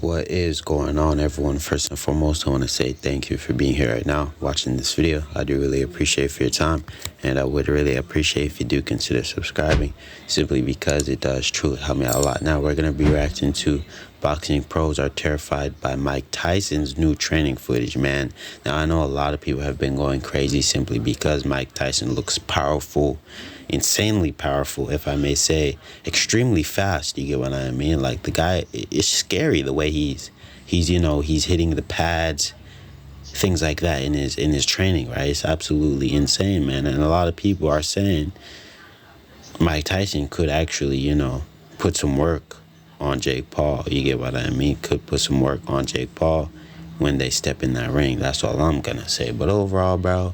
What is going on, everyone? First and foremost, I want to say thank you for being here right now watching this video. I do really appreciate for your time, and I would really appreciate if you do consider subscribing, simply because it does truly help me out a lot. Now we're going to be reacting to boxing pros are terrified by Mike Tyson's new training footage, man. Now I know a lot of people have been going crazy simply because Mike Tyson looks powerful, insanely powerful, if I may say, extremely fast. You get what I mean? Like, the guy, it's scary the way he's hitting the pads, things like that in his training, right? It's absolutely insane, man. And a lot of people are saying Mike Tyson could actually, put some work on Jake Paul. You get what I mean? Could put some work on Jake Paul when they step in that ring. That's all I'm gonna say. But overall, bro,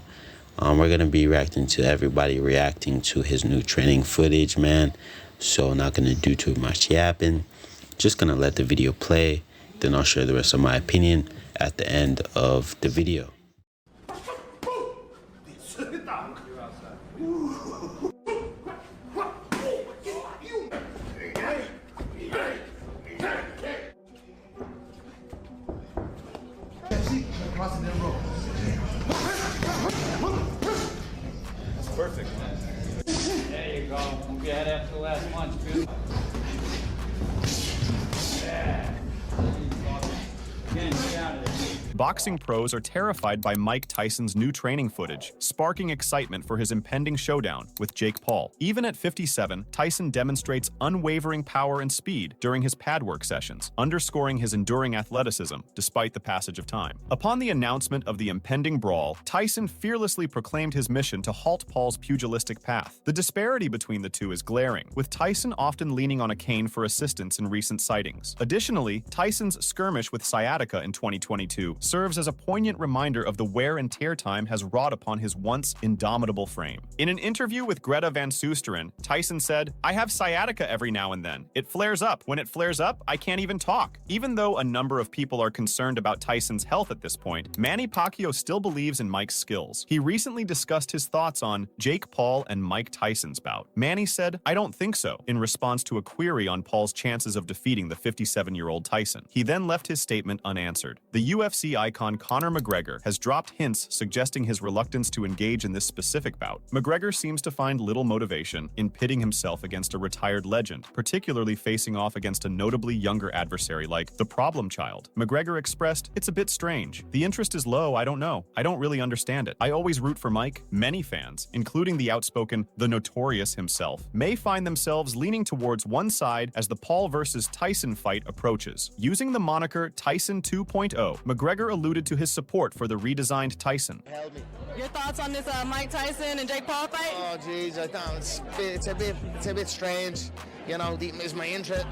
we're gonna be reacting to everybody reacting to his new training footage, man. So not gonna do too much yapping. Just gonna let the video play. Then I'll share the rest of my opinion at the end of the video. Perfect. There you go. Move your head after the last punch, dude. Yeah. Again, get out of there. Boxing pros are terrified by Mike Tyson's new training footage, sparking excitement for his impending showdown with Jake Paul. Even at 57, Tyson demonstrates unwavering power and speed during his pad work sessions, underscoring his enduring athleticism despite the passage of time. Upon the announcement of the impending brawl, Tyson fearlessly proclaimed his mission to halt Paul's pugilistic path. The disparity between the two is glaring, with Tyson often leaning on a cane for assistance in recent sightings. Additionally, Tyson's skirmish with sciatica in 2022 serves as a poignant reminder of the wear and tear time has wrought upon his once indomitable frame. In an interview with Greta Van Susteren, Tyson said, "I have sciatica every now and then. It flares up. When it flares up, I can't even talk." Even though a number of people are concerned about Tyson's health at this point, Manny Pacquiao still believes in Mike's skills. He recently discussed his thoughts on Jake Paul and Mike Tyson's bout. Manny said, "I don't think so," in response to a query on Paul's chances of defeating the 57-year-old Tyson. He then left his statement unanswered. The UFC icon Conor McGregor has dropped hints suggesting his reluctance to engage in this specific bout. McGregor seems to find little motivation in pitting himself against a retired legend, particularly facing off against a notably younger adversary like the problem child. McGregor expressed, "It's a bit strange. The interest is low, I don't know. I don't really understand it. I always root for Mike." Many fans, including the outspoken The Notorious himself, may find themselves leaning towards one side as the Paul versus Tyson fight approaches. Using the moniker Tyson 2.0, McGregor alluded to his support for the redesigned Tyson. Your thoughts on this Mike Tyson and Jake Paul fight? Oh, geez, I don't. It's a bit strange. Is my interest?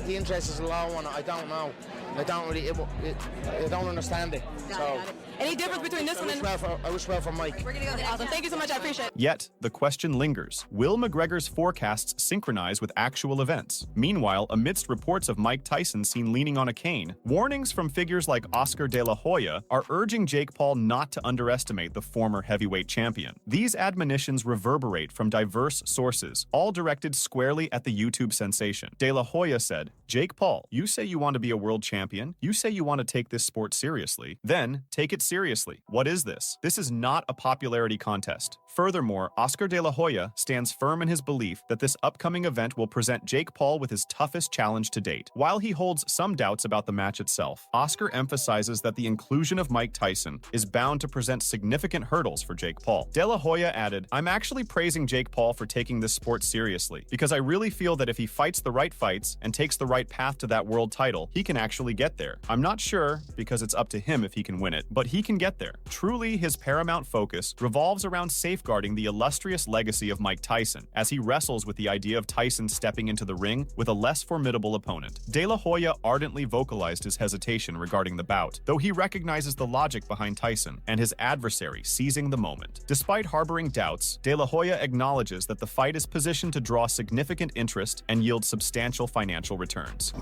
The interest is low, and I don't know. I don't really. I don't understand it. Got it. Any difference between this one and? I wish well for Mike. We're gonna go. Awesome. Thank you so much. I appreciate it. Yet, the question lingers. Will McGregor's forecasts synchronize with actual events? Meanwhile, amidst reports of Mike Tyson seen leaning on a cane, warnings from figures like Oscar De La Hoya are urging Jake Paul not to underestimate the former heavyweight champion. These admonitions reverberate from diverse sources, all directed squarely at the YouTube sensation. De La Hoya said, "Jake Paul, you say you want to be a world champion. You say you want to take this sport seriously. Then, take it seriously. What is this? This is not a popularity contest." Furthermore, Oscar De La Hoya stands firm in his belief that this upcoming event will present Jake Paul with his toughest challenge to date. While he holds some doubts about the match itself, Oscar emphasizes that the inclusion of Mike Tyson is bound to present significant hurdles for Jake Paul. De La Hoya added, "I'm actually praising Jake Paul for taking this sport seriously, because I really feel that if he fights the right fights and takes the right path to that world title, he can actually get there. I'm not sure, because it's up to him if he can win it, but he can get there." Truly, his paramount focus revolves around safeguarding the illustrious legacy of Mike Tyson, as he wrestles with the idea of Tyson stepping into the ring with a less formidable opponent. De La Hoya ardently vocalized his hesitation regarding the bout, though he recognizes the logic behind Tyson and his adversary seizing the moment. Despite harboring doubts, De La Hoya acknowledges that the fight is positioned to draw significant interest and yield substantial financial returns.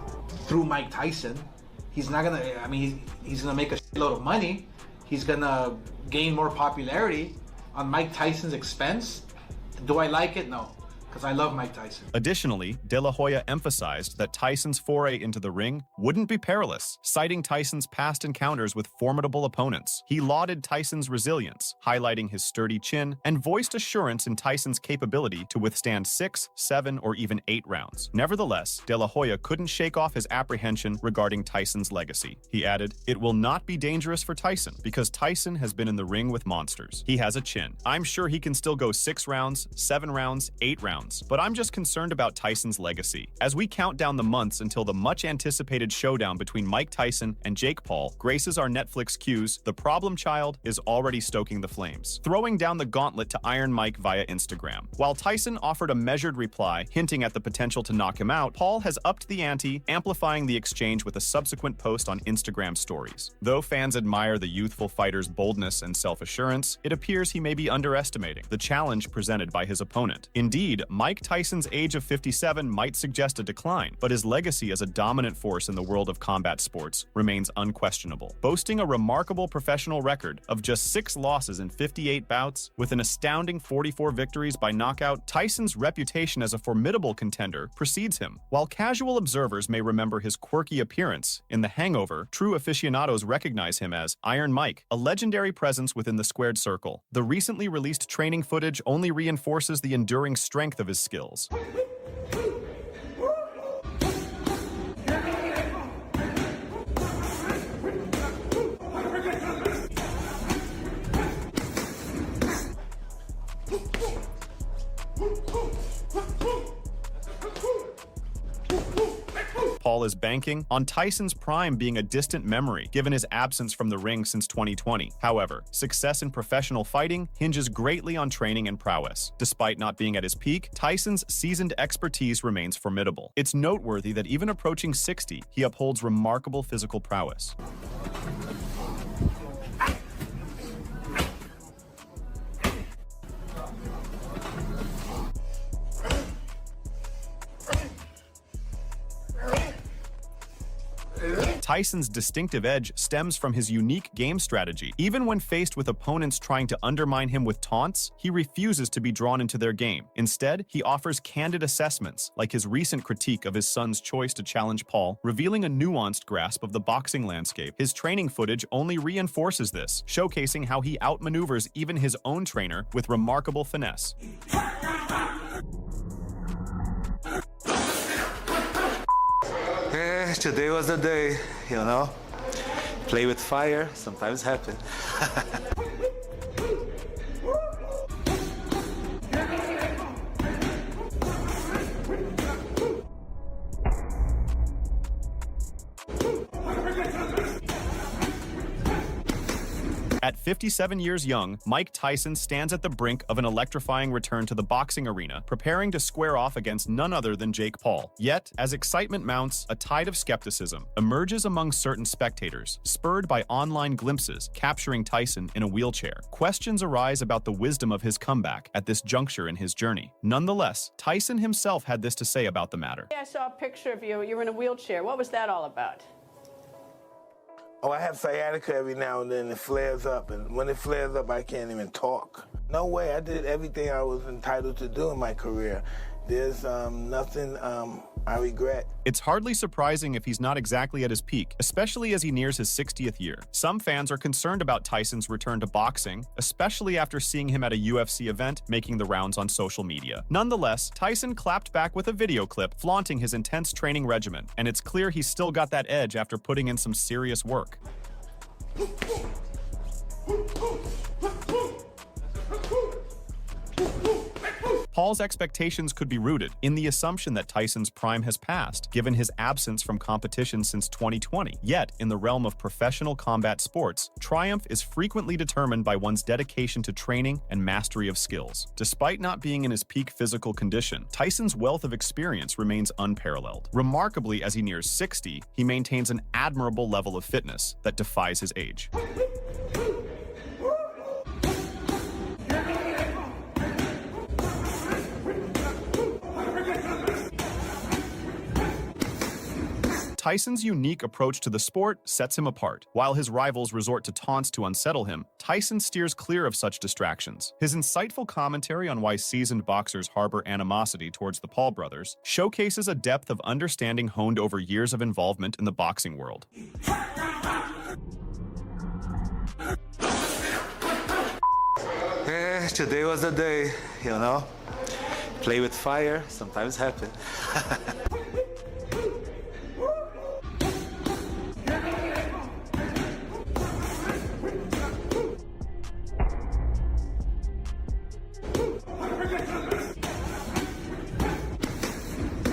Through Mike Tyson, he's not gonna, he's gonna make a shitload of money. He's gonna gain more popularity on Mike Tyson's expense. Do I like it? No. because I love Mike Tyson. Additionally, De La Hoya emphasized that Tyson's foray into the ring wouldn't be perilous, citing Tyson's past encounters with formidable opponents. He lauded Tyson's resilience, highlighting his sturdy chin, and voiced assurance in Tyson's capability to withstand 6, 7, or even 8 rounds. Nevertheless, De La Hoya couldn't shake off his apprehension regarding Tyson's legacy. He added, "It will not be dangerous for Tyson, because Tyson has been in the ring with monsters. He has a chin. I'm sure he can still go 6 rounds, 7 rounds, 8 rounds. But I'm just concerned about Tyson's legacy. As we count down the months until the much-anticipated showdown between Mike Tyson and Jake Paul graces our Netflix queues, the problem child is already stoking the flames, throwing down the gauntlet to Iron Mike via Instagram. While Tyson offered a measured reply, hinting at the potential to knock him out, Paul has upped the ante, amplifying the exchange with a subsequent post on Instagram stories. Though fans admire the youthful fighter's boldness and self-assurance, it appears he may be underestimating the challenge presented by his opponent. Indeed, Mike Tyson's age of 57 might suggest a decline, but his legacy as a dominant force in the world of combat sports remains unquestionable. Boasting a remarkable professional record of just 6 losses in 58 bouts, with an astounding 44 victories by knockout, Tyson's reputation as a formidable contender precedes him. While casual observers may remember his quirky appearance in The Hangover, true aficionados recognize him as Iron Mike, a legendary presence within the squared circle. The recently released training footage only reinforces the enduring strength of his skills. Paul is banking on Tyson's prime being a distant memory, given his absence from the ring since 2020. However, success in professional fighting hinges greatly on training and prowess. Despite not being at his peak, Tyson's seasoned expertise remains formidable. It's noteworthy that even approaching 60, he upholds remarkable physical prowess. Tyson's distinctive edge stems from his unique game strategy. Even when faced with opponents trying to undermine him with taunts, he refuses to be drawn into their game. Instead, he offers candid assessments, like his recent critique of his son's choice to challenge Paul, revealing a nuanced grasp of the boxing landscape. His training footage only reinforces this, showcasing how he outmaneuvers even his own trainer with remarkable finesse. Today was the day, you know. Play with fire, sometimes happen. At 57 years young, Mike Tyson stands at the brink of an electrifying return to the boxing arena, preparing to square off against none other than Jake Paul. Yet, as excitement mounts, a tide of skepticism emerges among certain spectators, spurred by online glimpses capturing Tyson in a wheelchair. Questions arise about the wisdom of his comeback at this juncture in his journey. Nonetheless, Tyson himself had this to say about the matter. I saw a picture of you. You were in a wheelchair. What was that all about? Oh, I have sciatica every now and then. It flares up, and when it flares up, I can't even talk. No way. I did everything I was entitled to do in my career. There's nothing I regret. It's hardly surprising if he's not exactly at his peak, especially as he nears his 60th year. Some fans are concerned about Tyson's return to boxing, especially after seeing him at a UFC event making the rounds on social media. Nonetheless, Tyson clapped back with a video clip flaunting his intense training regimen, and it's clear he's still got that edge after putting in some serious work. Paul's expectations could be rooted in the assumption that Tyson's prime has passed, given his absence from competition since 2020. Yet, in the realm of professional combat sports, triumph is frequently determined by one's dedication to training and mastery of skills. Despite not being in his peak physical condition, Tyson's wealth of experience remains unparalleled. Remarkably, as he nears 60, he maintains an admirable level of fitness that defies his age. Tyson's unique approach to the sport sets him apart. While his rivals resort to taunts to unsettle him, Tyson steers clear of such distractions. His insightful commentary on why seasoned boxers harbor animosity towards the Paul brothers showcases a depth of understanding honed over years of involvement in the boxing world. Today was the day, you know. Play with fire, sometimes happen.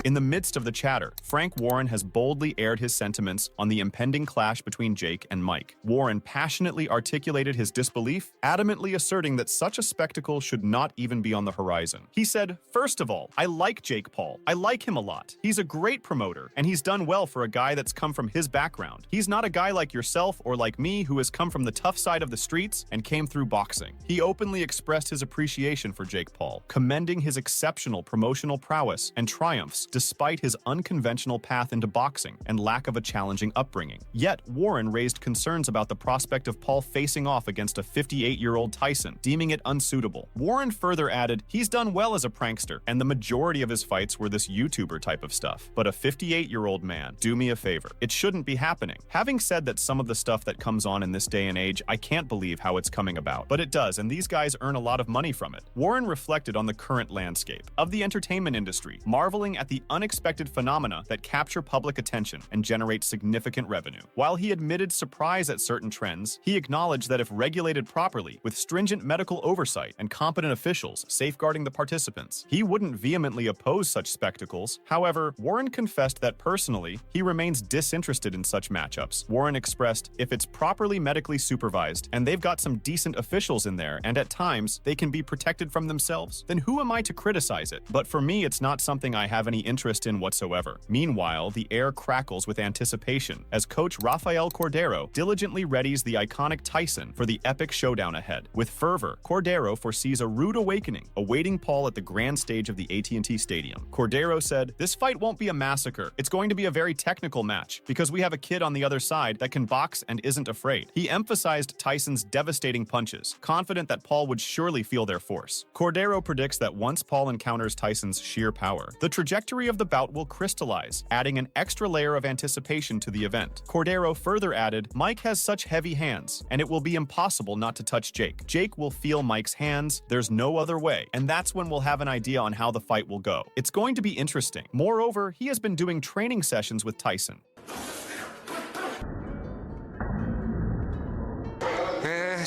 In the midst of the chatter, Frank Warren has boldly aired his sentiments on the impending clash between Jake and Mike. Warren passionately articulated his disbelief, adamantly asserting that such a spectacle should not even be on the horizon. He said, "First of all, I like Jake Paul. I like him a lot. He's a great promoter, and he's done well for a guy that's come from his background. He's not a guy like yourself or like me who has come from the tough side of the streets and came through boxing." He openly expressed his appreciation for Jake Paul, commending his exceptional promotional prowess and triumphs despite his unconventional path into boxing and lack of a challenging upbringing. Yet, Warren raised concerns about the prospect of Paul facing off against a 58-year-old Tyson, deeming it unsuitable. Warren further added, "He's done well as a prankster, and the majority of his fights were this YouTuber type of stuff. But a 58-year-old man, do me a favor. It shouldn't be happening." Having said that some of the stuff that comes on in this day and age, I can't believe how it's coming about. But it does, and these guys earn a lot of money from it. Warren reflected on the current landscape of the entertainment industry, marveling at the unexpected phenomena that capture public attention and generate significant revenue. While he admitted surprise at certain trends, he acknowledged that if regulated properly, with stringent medical oversight and competent officials safeguarding the participants, he wouldn't vehemently oppose such spectacles. However, Warren confessed that personally, he remains disinterested in such matchups. Warren expressed, "If it's properly medically supervised, and they've got some decent officials in there, and at times they can be protected from themselves, then who am I to criticize it? But for me, it's not something I have any interest in whatsoever." Meanwhile, the air crackles with anticipation as coach Rafael Cordero diligently readies the iconic Tyson for the epic showdown ahead. With fervor, Cordero foresees a rude awakening awaiting Paul at the grand stage of the AT&T Stadium. Cordero said, "This fight won't be a massacre. It's going to be a very technical match because we have a kid on the other side that can box and isn't afraid." He emphasized Tyson's devastating punches, confident that Paul would surely feel their force. Cordero predicts that once Paul encounters Tyson's sheer power, the trajectory of the bout will crystallize, adding an extra layer of anticipation to the event. Cordero further added, "Mike has such heavy hands, and it will be impossible not to touch Jake. Jake will feel Mike's hands, there's no other way, and that's when we'll have an idea on how the fight will go. It's going to be interesting." Moreover, he has been doing training sessions with Tyson.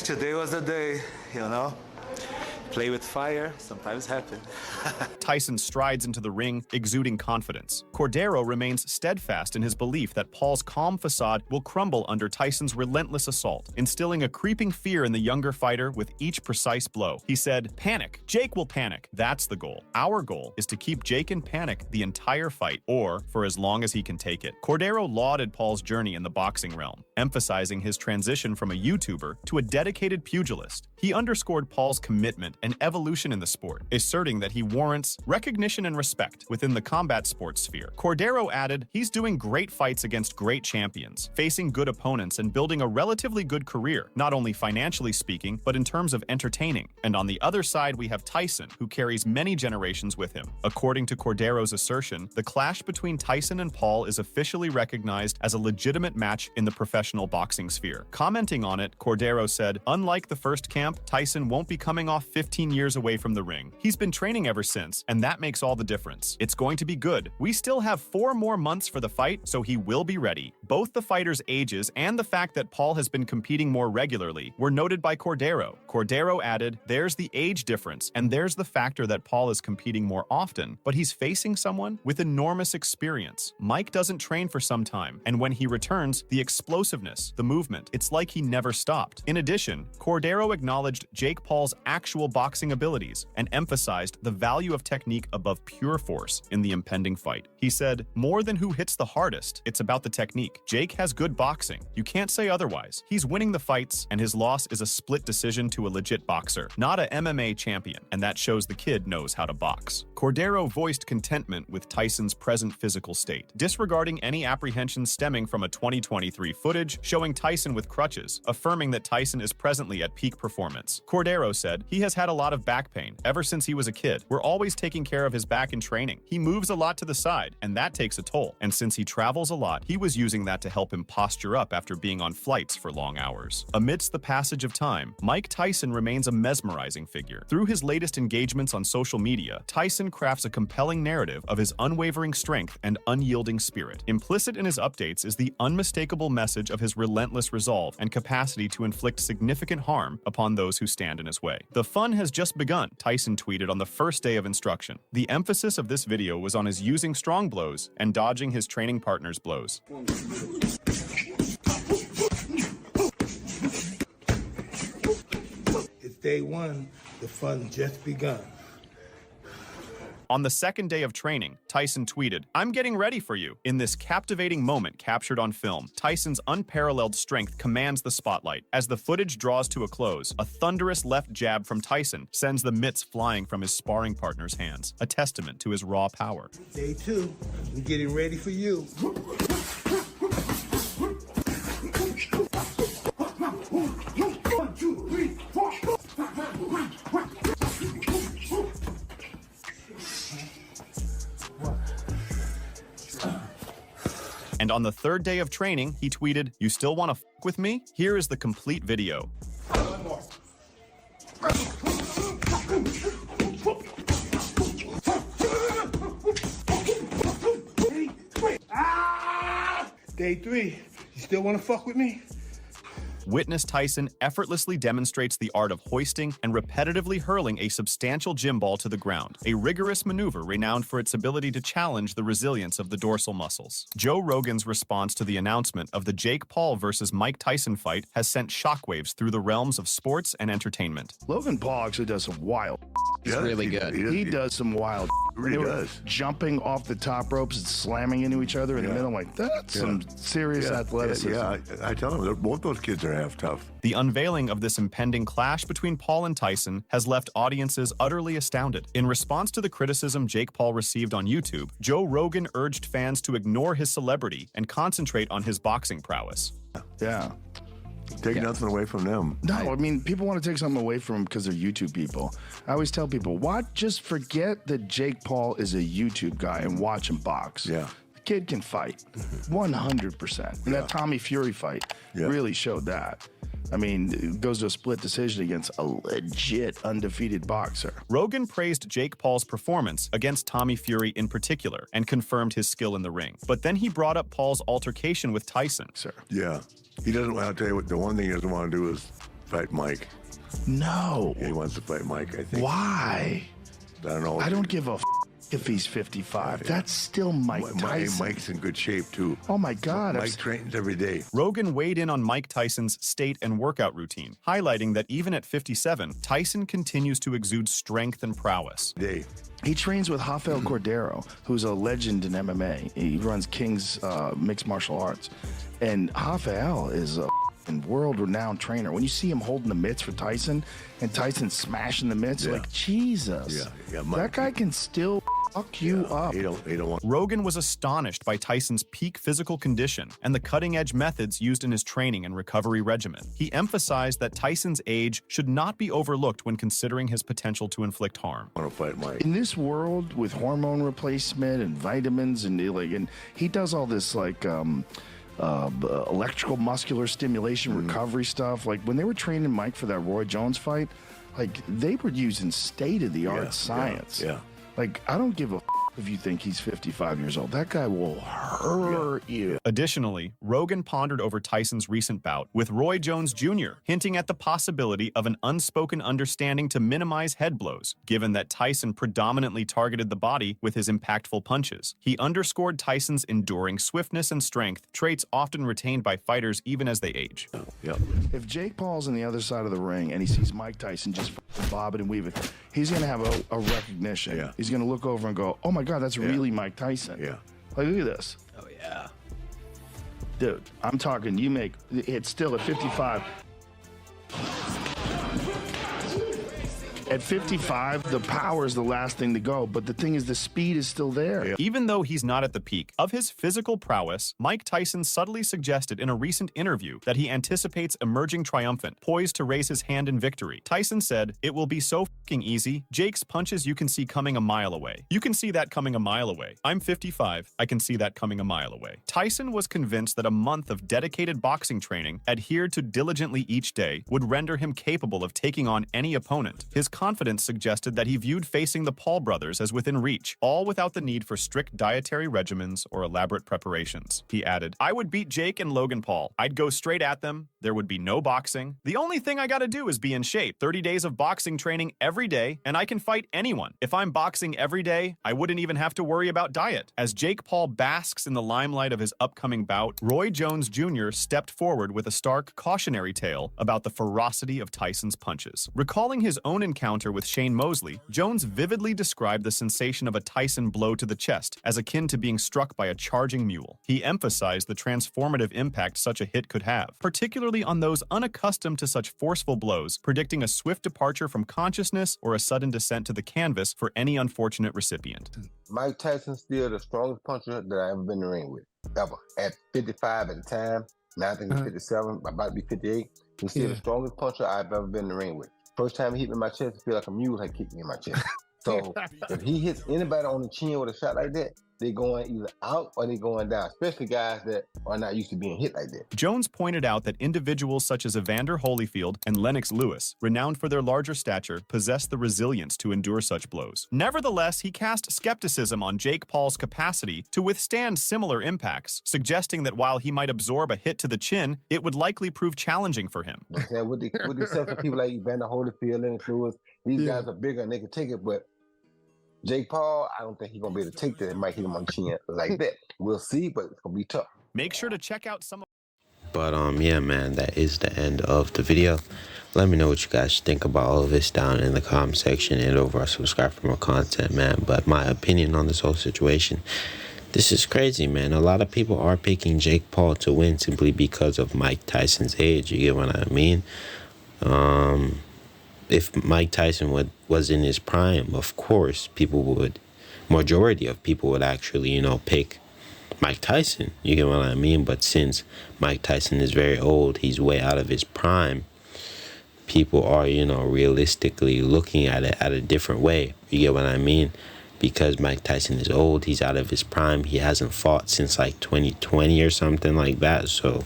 Today was the day, you know. Play with fire, sometimes happen. Tyson strides into the ring, exuding confidence. Cordero remains steadfast in his belief that Paul's calm facade will crumble under Tyson's relentless assault, instilling a creeping fear in the younger fighter with each precise blow. He said, "Panic. Jake will panic. That's the goal. Our goal is to keep Jake in panic the entire fight, or for as long as he can take it." Cordero lauded Paul's journey in the boxing realm, emphasizing his transition from a YouTuber to a dedicated pugilist. He underscored Paul's commitment and evolution in the sport, asserting that he warrants recognition and respect within the combat sports sphere. Cordero added, "He's doing great fights against great champions, facing good opponents and building a relatively good career, not only financially speaking, but in terms of entertaining. And on the other side, we have Tyson, who carries many generations with him." According to Cordero's assertion, the clash between Tyson and Paul is officially recognized as a legitimate match in the professional boxing sphere. Commenting on it, Cordero said, "Unlike the first camp, Tyson won't be coming off 15 years away from the ring. He's been training ever since, and that makes all the difference. It's going to be good. We still have 4 more months for the fight, so he will be ready." Both the fighters' ages and the fact that Paul has been competing more regularly were noted by Cordero. Cordero added, "There's the age difference, and there's the factor that Paul is competing more often, but he's facing someone with enormous experience. Mike doesn't train for some time, and when he returns, the explosiveness, the movement, it's like he never stopped." In addition, Cordero acknowledged Jake Paul's actual boxing abilities and emphasized the value of technique above pure force in the impending fight. He said, "More than who hits the hardest, it's about the technique. Jake has good boxing. You can't say otherwise. He's winning the fights, and his loss is a split decision to a legit boxer, not a MMA champion, and that shows the kid knows how to box." Cordero voiced contentment with Tyson's present physical state, disregarding any apprehensions stemming from a 2023 footage showing Tyson with crutches, affirming that Tyson is presently at peak performance. Cordero said, "He has had a lot of back pain ever since he was a kid. We're always taking care of his back in training. He moves a lot to the side, and that takes a toll. And since he travels a lot, he was using that to help him posture up after being on flights for long hours." Amidst the passage of time, Mike Tyson remains a mesmerizing figure. Through his latest engagements on social media, Tyson crafts a compelling narrative of his unwavering strength and unyielding spirit. Implicit in his updates is the unmistakable message of his relentless resolve and capacity to inflict significant harm upon those who stand in his way. "The fun has just begun," Tyson tweeted on the first day of instruction. The emphasis of this video was on his using strong blows and dodging his training partner's blows. It's day one. The fun just begun. On the second day of training, Tyson tweeted, "I'm getting ready for you." In this captivating moment captured on film, Tyson's unparalleled strength commands the spotlight. As the footage draws to a close, a thunderous left jab from Tyson sends the mitts flying from his sparring partner's hands, a testament to his raw power. Day two. I'm getting ready for you. And on the third day of training, he tweeted, "You still want to f with me? Here is the complete video." Day three. You still want to fuck with me? Witness Tyson effortlessly demonstrates the art of hoisting and repetitively hurling a substantial gym ball to the ground, a rigorous maneuver renowned for its ability to challenge the resilience of the dorsal muscles. Joe Rogan's response to the announcement of the Jake Paul versus Mike Tyson fight has sent shockwaves through the realms of sports and entertainment. Logan Paul actually does some wild. It's really good. He does some wild. Really does. Jumping off the top ropes and slamming into each other in the middle. Like, that's some serious athleticism. Yeah, I tell them, both those kids are half tough. The unveiling of this impending clash between Paul and Tyson has left audiences utterly astounded. In response to the criticism Jake Paul received on YouTube, Joe Rogan urged fans to ignore his celebrity and concentrate on his boxing prowess. Yeah. Take nothing away from them. No, I mean, people want to take something away from them because they're YouTube people. I always tell people, just forget that Jake Paul is a YouTube guy and watch him box. Yeah. The kid can fight, 100%. And that Tommy Fury fight really showed that. I mean, it goes to a split decision against a legit undefeated boxer. Rogan praised Jake Paul's performance against Tommy Fury in particular and confirmed his skill in the ring. But then he brought up Paul's altercation with Tyson. Yeah. He doesn't want to tell you what the one thing he doesn't want to do is fight Mike. No. He wants to fight Mike, I think. Why? I don't know. I don't give a if he's 55. That's still Mike Tyson. Mike's in good shape, too. Oh, my God. Mike trains every day. Rogan weighed in on Mike Tyson's state and workout routine, highlighting that even at 57, Tyson continues to exude strength and prowess. He trains with Rafael Cordero, who's a legend in MMA. He runs King's Mixed Martial Arts. And Rafael is a world-renowned trainer. When you see him holding the mitts for Tyson, and Tyson smashing the mitts, you're like, Jesus, that guy can still fuck you up. He don't want. Rogan was astonished by Tyson's peak physical condition and the cutting-edge methods used in his training and recovery regimen. He emphasized that Tyson's age should not be overlooked when considering his potential to inflict harm. I want to fight Mike. In this world with hormone replacement and vitamins and he does all this electrical muscular stimulation recovery stuff. Like when they were training Mike for that Roy Jones fight, like they were using state-of-the-art science. Yeah. Like I don't give a if you think he's 55 years old. That guy will hurt you. Additionally, Rogan pondered over Tyson's recent bout with Roy Jones Jr., hinting at the possibility of an unspoken understanding to minimize head blows, given that Tyson predominantly targeted the body with his impactful punches. He underscored Tyson's enduring swiftness and strength, traits often retained by fighters even as they age. If Jake Paul's on the other side of the ring and he sees Mike Tyson just bob it and weave it, he's going to have a recognition. Yeah. He's going to look over and go, oh my God, that's really Mike Tyson. Yeah. Like, look at this. Oh, yeah. Dude, I'm talking, it's still at 55. At 55, the power is the last thing to go, but the thing is, the speed is still there. Even though he's not at the peak of his physical prowess, Mike Tyson subtly suggested in a recent interview that he anticipates emerging triumphant, poised to raise his hand in victory. Tyson said, "It will be so fucking easy. Jake's punches you can see coming a mile away. You can see that coming a mile away. I'm 55. I can see that coming a mile away." Tyson was convinced that a month of dedicated boxing training, adhered to diligently each day, would render him capable of taking on any opponent. His confidence suggested that he viewed facing the Paul brothers as within reach, all without the need for strict dietary regimens or elaborate preparations. He added, "I would beat Jake and Logan Paul. I'd go straight at them. There would be no boxing. The only thing I gotta do is be in shape. 30 days of boxing training every day, and I can fight anyone. If I'm boxing every day, I wouldn't even have to worry about diet." As Jake Paul basks in the limelight of his upcoming bout, Roy Jones Jr. stepped forward with a stark cautionary tale about the ferocity of Tyson's punches. Recalling his own encounter with Shane Mosley, Jones vividly described the sensation of a Tyson blow to the chest as akin to being struck by a charging mule. He emphasized the transformative impact such a hit could have, particularly on those unaccustomed to such forceful blows, predicting a swift departure from consciousness or a sudden descent to the canvas for any unfortunate recipient. Mike Tyson's still the strongest puncher that I've ever been in the ring with, ever. At 55 at the time, now I think he's 57, about to be 58. He's still the strongest puncher I've ever been in the ring with. First time he hit me in my chest, I feel like a mule had kicked me in my chest. So if he hits anybody on the chin with a shot like that, they're going either out or they're going down, especially guys that are not used to being hit like that. Jones pointed out that individuals such as Evander Holyfield and Lennox Lewis, renowned for their larger stature, possess the resilience to endure such blows. Nevertheless, he cast skepticism on Jake Paul's capacity to withstand similar impacts, suggesting that while he might absorb a hit to the chin, it would likely prove challenging for him. With the exception of people like Evander Holyfield, Lennox Lewis, these guys are bigger and they can take it, but Jake Paul, I don't think he's going to be able to take that. It might hit him on the chin like that. We'll see, but it's going to be tough. Make sure to check out some of... But yeah, man, that is the end of the video. Let me know what you guys think about all of this down in the comment section, and over subscribe for more content, man. But my opinion on this whole situation, this is crazy, man. A lot of people are picking Jake Paul to win simply because of Mike Tyson's age. You get what I mean? If Mike Tyson was in his prime, of course, majority of people would actually, pick Mike Tyson. You get what I mean? But since Mike Tyson is very old, he's way out of his prime, people are, realistically looking at it at a different way. You get what I mean? Because Mike Tyson is old, he's out of his prime. He hasn't fought since like 2020 or something like that. So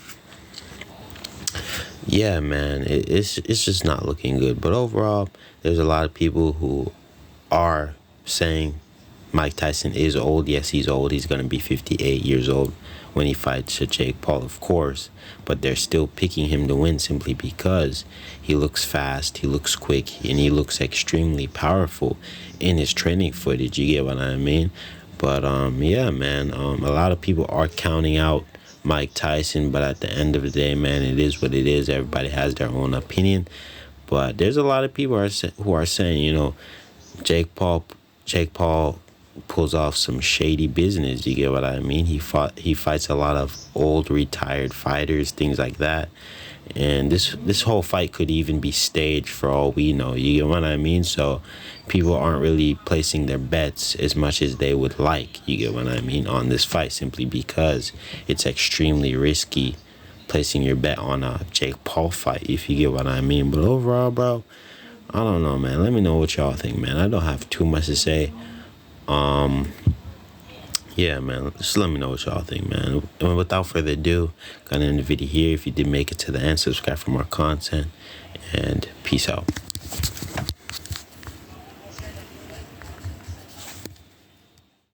yeah, man, it's just not looking good. But overall, there's a lot of people who are saying Mike Tyson is old. Yes, he's old. He's going to be 58 years old when he fights Jake Paul, of course. But they're still picking him to win simply because he looks fast, he looks quick, and he looks extremely powerful in his training footage. You get what I mean? But yeah, man, a lot of people are counting out Mike Tyson, but at the end of the day, man, it is what it is. Everybody has their own opinion, but there's a lot of people who are saying, Jake Paul pulls off some shady business. You get what I mean? He fights a lot of old retired fighters, things like that, and this whole fight could even be staged for all we know. You get what I mean? So people aren't really placing their bets as much as they would like, you get what I mean, on this fight, simply because it's extremely risky placing your bet on a Jake Paul fight, if you get what I mean. But overall, bro, I don't know, man. Let me know what y'all think, man. I don't have too much to say. Yeah, man, just let me know what y'all think, man. And without further ado, gonna end the video here. If you did make it to the end, subscribe for more content, and peace out.